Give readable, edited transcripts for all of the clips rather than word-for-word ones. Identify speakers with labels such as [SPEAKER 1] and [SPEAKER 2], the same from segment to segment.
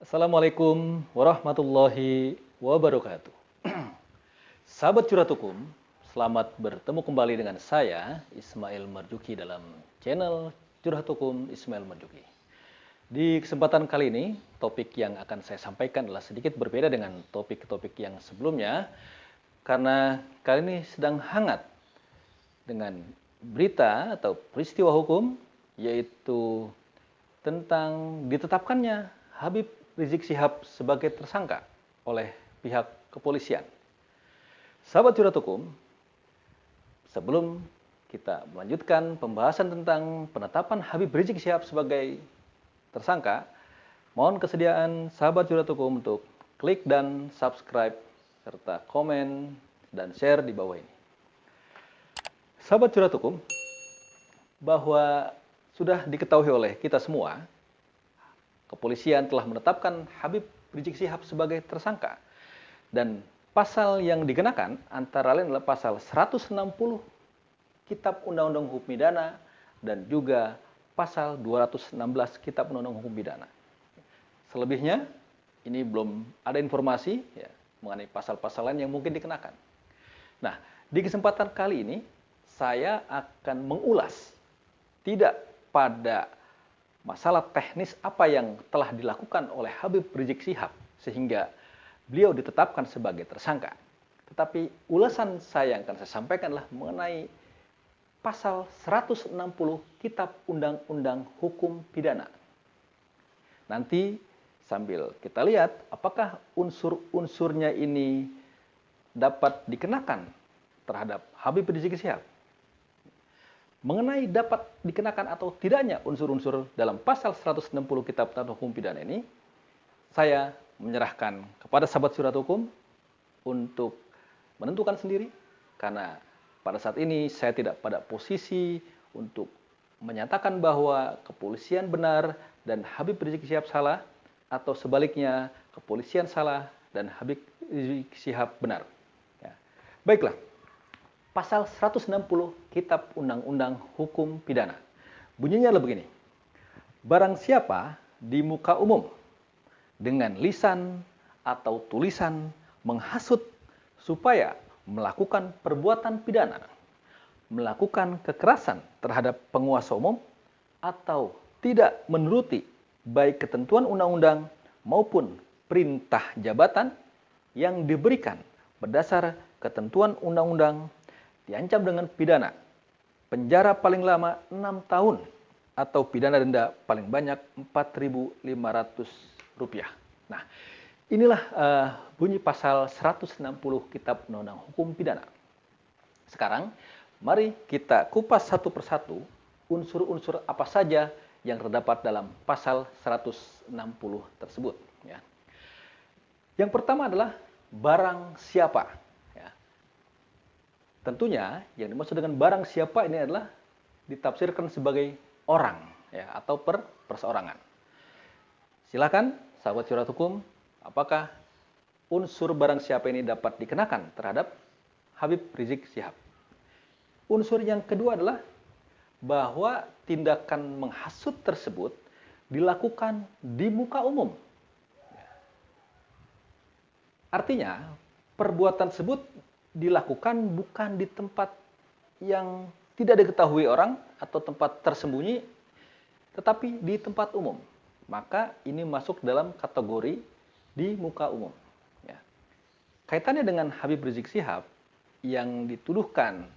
[SPEAKER 1] Assalamualaikum warahmatullahi wabarakatuh. Sahabat Curhat Hukum, selamat bertemu kembali dengan saya, Ismail Marzuki, dalam channel Curhat Hukum Ismail Marzuki. Di kesempatan kali ini, topik yang akan saya sampaikan adalah sedikit berbeda dengan topik-topik yang sebelumnya, karena kali ini sedang hangat dengan berita atau peristiwa hukum, yaitu tentang ditetapkannya Habib Rizik Syihab sebagai tersangka oleh pihak kepolisian. Sahabat Curhat Hukum, sebelum kita melanjutkan pembahasan tentang penetapan Habib Rizik Syihab sebagai tersangka, mohon kesediaan sahabat Curhat Hukum untuk klik dan subscribe serta komen dan share di bawah ini. Sahabat Curhat Hukum, bahwa sudah diketahui oleh kita semua, kepolisian telah menetapkan Habib Rizik Syihab sebagai tersangka. Dan pasal yang dikenakan antara lain adalah pasal 160 Kitab Undang-Undang Hukum Pidana dan juga pasal 216 Kitab Undang-Undang Hukum Pidana. Selebihnya, ini belum ada informasi mengenai pasal-pasal lain yang mungkin dikenakan. Nah, di kesempatan kali ini, saya akan mengulas tidak pada masalah teknis apa yang telah dilakukan oleh Habib Rizik Syihab sehingga beliau ditetapkan sebagai tersangka. Tetapi ulasan saya yang akan saya sampaikan adalah mengenai pasal 160 Kitab Undang-Undang Hukum Pidana. Nanti sambil kita lihat apakah unsur-unsurnya ini dapat dikenakan terhadap Habib Rizik Syihab. Mengenai dapat dikenakan atau tidaknya unsur-unsur dalam pasal 160 Kitab Undang-Undang Hukum Pidana ini, saya menyerahkan kepada sahabat Curhat Hukum untuk menentukan sendiri, karena pada saat ini saya tidak pada posisi untuk menyatakan bahwa kepolisian benar dan Habib Rizik Syihab salah, atau sebaliknya kepolisian salah dan Habib Rizik Syihab benar. Ya. Baiklah. Pasal 160 Kitab Undang-Undang Hukum Pidana. Bunyinya adalah begini. Barang siapa di muka umum dengan lisan atau tulisan menghasut supaya melakukan perbuatan pidana, melakukan kekerasan terhadap penguasa umum, atau tidak menuruti baik ketentuan undang-undang maupun perintah jabatan yang diberikan berdasar ketentuan undang-undang, diancam dengan pidana penjara paling lama 6 tahun atau pidana denda paling banyak Rp4.500. Nah, inilah bunyi pasal 160 Kitab Undang-Undang Hukum Pidana. Sekarang, mari kita kupas satu persatu unsur-unsur apa saja yang terdapat dalam pasal 160 tersebut. Ya. Yang pertama adalah barang siapa. Tentunya yang dimaksud dengan barang siapa ini adalah ditafsirkan sebagai orang atau perseorangan. Silakan sahabat Curhat Hukum, apakah unsur barang siapa ini dapat dikenakan terhadap Habib Rizik Syihab? Unsur yang kedua adalah bahwa tindakan menghasut tersebut dilakukan di muka umum. Artinya, perbuatan tersebut dilakukan bukan di tempat yang tidak diketahui orang atau tempat tersembunyi, tetapi di tempat umum. Maka ini masuk dalam kategori di muka umum. Ya. Kaitannya dengan Habib Rizik Syihab yang dituduhkan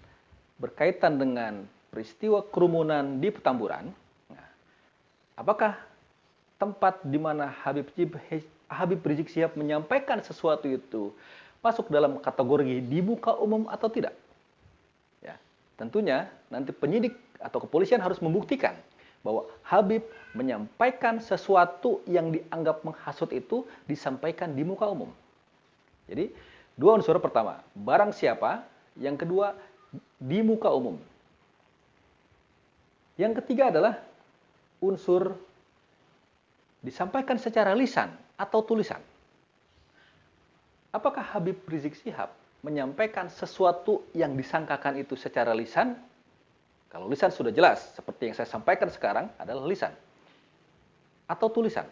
[SPEAKER 1] berkaitan dengan peristiwa kerumunan di Petamburan. Nah, apakah tempat di mana Habib Rizik Syihab menyampaikan sesuatu itu masuk dalam kategori di muka umum atau tidak? Ya, tentunya nanti penyidik atau kepolisian harus membuktikan bahwa Habib menyampaikan sesuatu yang dianggap menghasut itu disampaikan di muka umum. Jadi, dua unsur: pertama, barang siapa; yang kedua, di muka umum. Yang ketiga adalah unsur disampaikan secara lisan atau tulisan. Apakah Habib Rizik Syihab menyampaikan sesuatu yang disangkakan itu secara lisan? Kalau lisan sudah jelas, seperti yang saya sampaikan sekarang adalah lisan. Atau tulisan.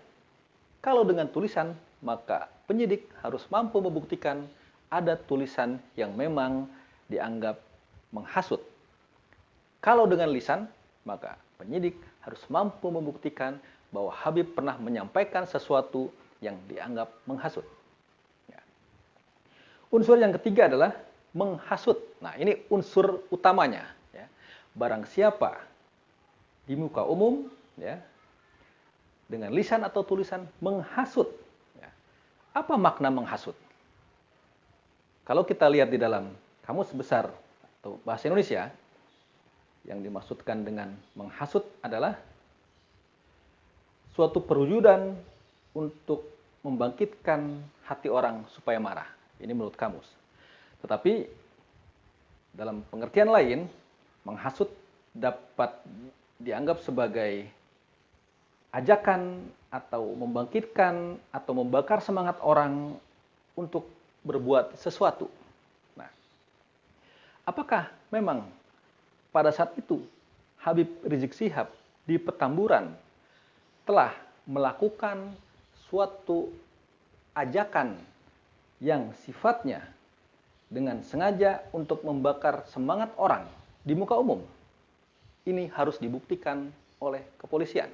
[SPEAKER 1] Kalau dengan tulisan, maka penyidik harus mampu membuktikan ada tulisan yang memang dianggap menghasut. Kalau dengan lisan, maka penyidik harus mampu membuktikan bahwa Habib pernah menyampaikan sesuatu yang dianggap menghasut. Ya. Unsur yang ketiga adalah menghasut. Nah, ini unsur utamanya. Ya. Barang siapa di muka umum, ya, dengan lisan atau tulisan menghasut. Ya. Apa makna menghasut? Kalau kita lihat di dalam Kamus Besar atau Bahasa Indonesia, yang dimaksudkan dengan menghasut adalah suatu perwujudan untuk membangkitkan hati orang supaya marah. Ini menurut Kamus. Tetapi dalam pengertian lain, menghasut dapat dianggap sebagai ajakan atau membangkitkan atau membakar semangat orang untuk berbuat sesuatu. Nah, apakah memang pada saat itu Habib Rizik Syihab di Petamburan telah melakukan suatu ajakan yang sifatnya dengan sengaja untuk membakar semangat orang di muka umum? Ini harus dibuktikan oleh kepolisian.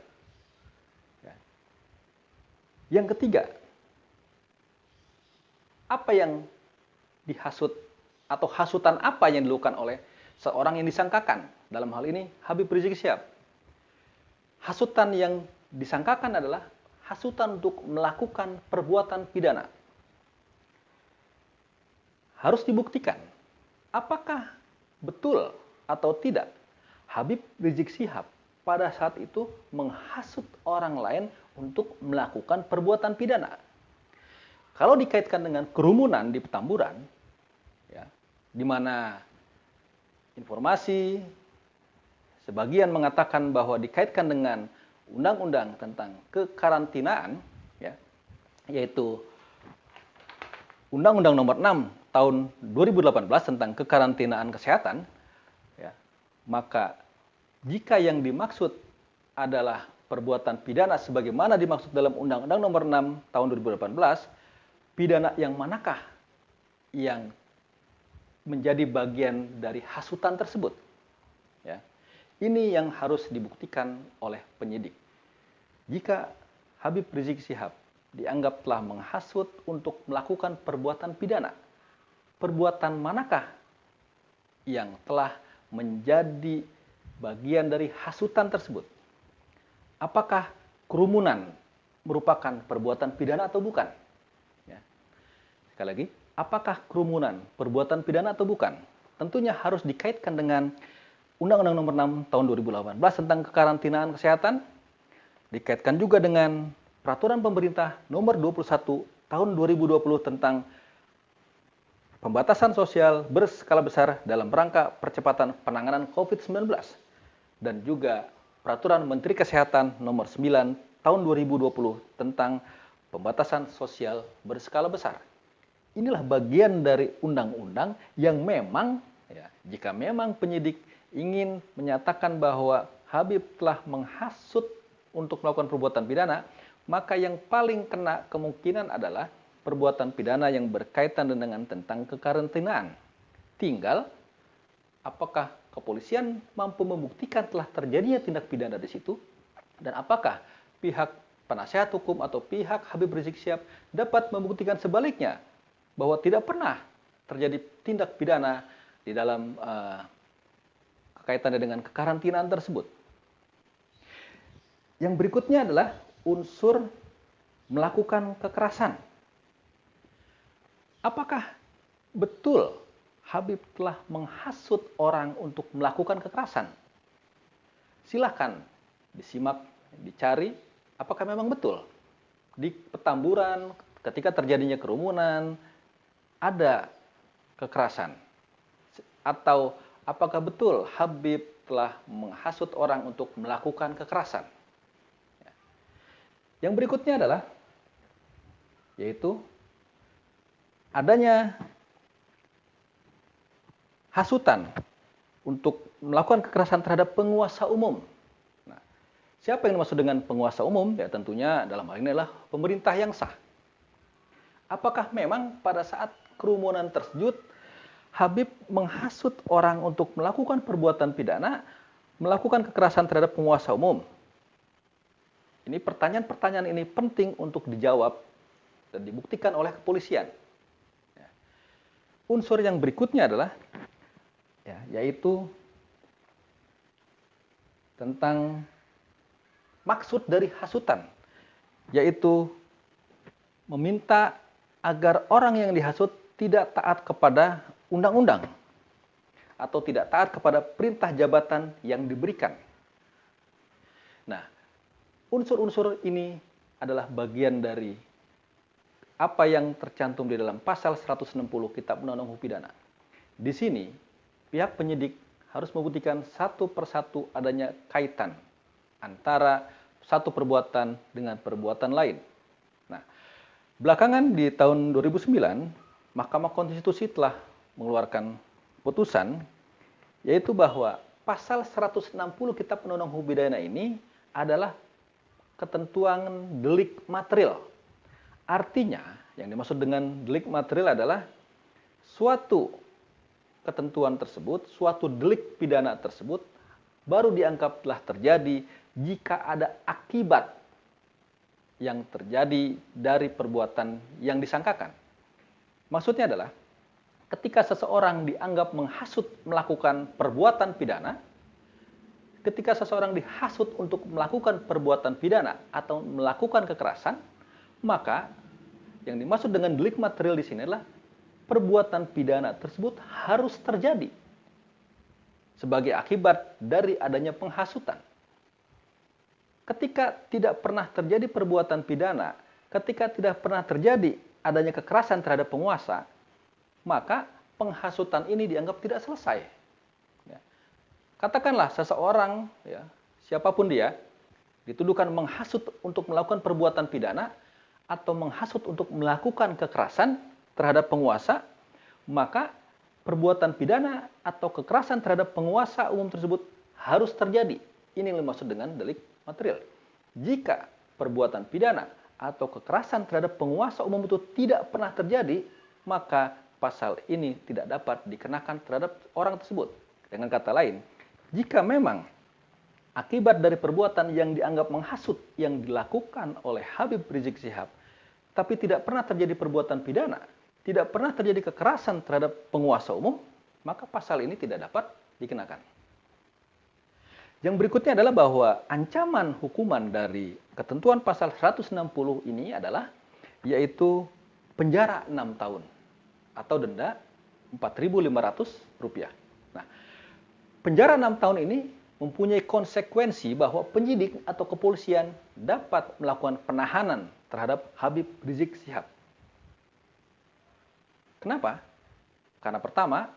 [SPEAKER 1] Yang ketiga, apa yang dihasut atau hasutan apa yang dilakukan oleh seorang yang disangkakan? Dalam hal ini Habib Rizik Syihab. Hasutan yang disangkakan adalah hasutan untuk melakukan perbuatan pidana. Harus dibuktikan apakah betul atau tidak Habib Rizik Syihab pada saat itu menghasut orang lain untuk melakukan perbuatan pidana. Kalau dikaitkan dengan kerumunan di Petamburan, ya, di mana informasi sebagian mengatakan bahwa dikaitkan dengan undang-undang tentang kekarantinaan, ya, yaitu Undang-Undang Nomor 6 Tahun 2018 tentang kekarantinaan kesehatan, ya, maka jika yang dimaksud adalah perbuatan pidana sebagaimana dimaksud dalam Undang-Undang Nomor 6 Tahun 2018, pidana yang manakah yang menjadi bagian dari hasutan tersebut? Ya. Ini yang harus dibuktikan oleh penyidik. Jika Habib Rizik Syihab dianggap telah menghasut untuk melakukan perbuatan pidana, perbuatan manakah yang telah menjadi bagian dari hasutan tersebut? Apakah kerumunan merupakan perbuatan pidana atau bukan? Ya. Sekali lagi, apakah kerumunan perbuatan pidana atau bukan? Tentunya harus dikaitkan dengan Undang-Undang Nomor 6 Tahun 2018 tentang kekarantinaan kesehatan, dikaitkan juga dengan Peraturan Pemerintah Nomor 21 Tahun 2020 tentang pembatasan sosial berskala besar dalam rangka percepatan penanganan COVID-19 dan juga Peraturan Menteri Kesehatan Nomor 9 Tahun 2020 tentang pembatasan sosial berskala besar. Inilah bagian dari undang-undang yang memang, ya, jika memang penyidik ingin menyatakan bahwa Habib telah menghasut untuk melakukan perbuatan pidana, maka yang paling kena kemungkinan adalah perbuatan pidana yang berkaitan dengan tentang kekarantinaan. Tinggal apakah kepolisian mampu membuktikan telah terjadinya tindak pidana di situ, dan apakah pihak penasehat hukum atau pihak Habib Rizik Syihab dapat membuktikan sebaliknya bahwa tidak pernah terjadi tindak pidana di dalam kaitannya dengan kekarantinaan tersebut. Yang berikutnya adalah unsur melakukan kekerasan. Apakah betul Habib telah menghasut orang untuk melakukan kekerasan? Silahkan disimak, dicari, apakah memang betul di Petamburan ketika terjadinya kerumunan ada kekerasan? Atau apakah betul Habib telah menghasut orang untuk melakukan kekerasan? Yang berikutnya adalah yaitu adanya hasutan untuk melakukan kekerasan terhadap penguasa umum. Nah, Siapa yang dimaksud dengan penguasa umum? Ya tentunya dalam hal ini adalah pemerintah yang sah. Apakah memang pada saat kerumunan tersebut Habib menghasut orang untuk melakukan perbuatan pidana, melakukan kekerasan terhadap penguasa umum? Ini pertanyaan-pertanyaan ini penting untuk dijawab dan dibuktikan oleh kepolisian. Unsur yang berikutnya adalah yaitu tentang maksud dari hasutan, yaitu meminta agar orang yang dihasut tidak taat kepada undang-undang atau tidak taat kepada perintah jabatan yang diberikan. Nah, unsur-unsur ini adalah bagian dari apa yang tercantum di dalam pasal 160 Kitab Undang-Undang Hukum Pidana. Di sini, pihak penyidik harus membuktikan satu persatu adanya kaitan antara satu perbuatan dengan perbuatan lain. Nah, belakangan di tahun 2009, Mahkamah Konstitusi telah mengeluarkan putusan, yaitu bahwa pasal 160 Kitab Undang-Undang Hukum Pidana ini adalah ketentuan delik material. Artinya, yang dimaksud dengan delik material adalah suatu ketentuan tersebut, suatu delik pidana tersebut baru dianggap telah terjadi jika ada akibat yang terjadi dari perbuatan yang disangkakan. Maksudnya adalah ketika seseorang dianggap menghasut melakukan perbuatan pidana, ketika seseorang dihasut untuk melakukan perbuatan pidana atau melakukan kekerasan, maka yang dimaksud dengan delik material di sini adalah perbuatan pidana tersebut harus terjadi sebagai akibat dari adanya penghasutan. Ketika tidak pernah terjadi perbuatan pidana, ketika tidak pernah terjadi adanya kekerasan terhadap penguasa, maka penghasutan ini dianggap tidak selesai. Katakanlah seseorang, siapapun dia, dituduhkan menghasut untuk melakukan perbuatan pidana atau menghasut untuk melakukan kekerasan terhadap penguasa, maka perbuatan pidana atau kekerasan terhadap penguasa umum tersebut harus terjadi. Ini yang dimaksud dengan delik material. Jika perbuatan pidana atau kekerasan terhadap penguasa umum itu tidak pernah terjadi, maka pasal ini tidak dapat dikenakan terhadap orang tersebut. Dengan kata lain, jika memang akibat dari perbuatan yang dianggap menghasut yang dilakukan oleh Habib Rizik Syihab, tapi tidak pernah terjadi perbuatan pidana, tidak pernah terjadi kekerasan terhadap penguasa umum, maka pasal ini tidak dapat dikenakan. Yang berikutnya adalah bahwa ancaman hukuman dari ketentuan pasal 160 ini adalah yaitu penjara 6 tahun atau denda Rp4.500. Nah, penjara 6 tahun ini mempunyai konsekuensi bahwa penyidik atau kepolisian dapat melakukan penahanan terhadap Habib Rizik Syihab. Kenapa? Karena pertama,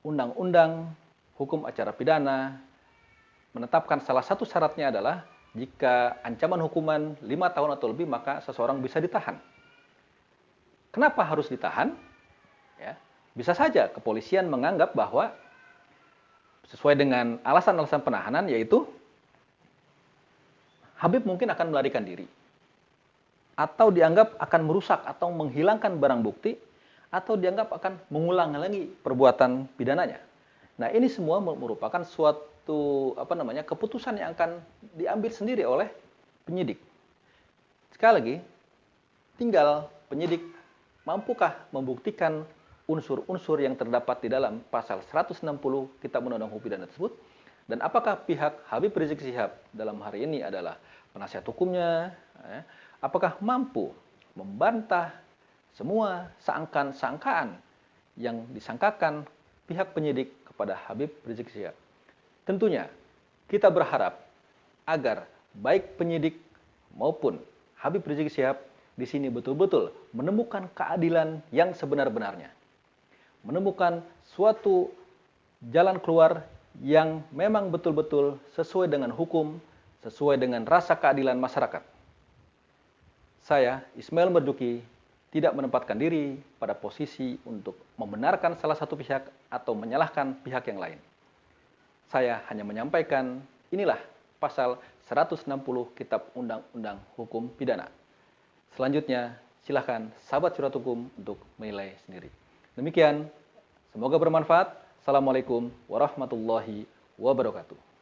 [SPEAKER 1] Undang-Undang Hukum Acara Pidana menetapkan salah satu syaratnya adalah jika ancaman hukuman 5 tahun atau lebih, maka seseorang bisa ditahan. Kenapa harus ditahan? Bisa saja kepolisian menganggap bahwa sesuai dengan alasan-alasan penahanan, yaitu Habib mungkin akan melarikan diri, atau dianggap akan merusak atau menghilangkan barang bukti, atau dianggap akan mengulang lagi perbuatan pidananya. Nah, ini semua merupakan suatu keputusan yang akan diambil sendiri oleh penyidik. Sekali lagi, tinggal penyidik mampukah membuktikan unsur-unsur yang terdapat di dalam pasal 160 Kitab Undang-Undang Hukum Pidana tersebut, dan apakah pihak Habib Rizik Syihab dalam hari ini adalah penasihat hukumnya, apakah mampu membantah semua sangkaan yang disangkakan pihak penyidik kepada Habib Rizik Syihab. Tentunya kita berharap agar baik penyidik maupun Habib Rizik Syihab di sini betul-betul menemukan keadilan yang sebenar-benarnya. Menemukan suatu jalan keluar yang memang betul-betul sesuai dengan hukum, sesuai dengan rasa keadilan masyarakat. Saya, Ismail Marzuki, tidak menempatkan diri pada posisi untuk membenarkan salah satu pihak atau menyalahkan pihak yang lain. Saya hanya menyampaikan inilah pasal 160 Kitab Undang-Undang Hukum Pidana. Selanjutnya, silahkan sahabat curhat hukum untuk menilai sendiri. Demikian, semoga bermanfaat. Assalamualaikum warahmatullahi wabarakatuh.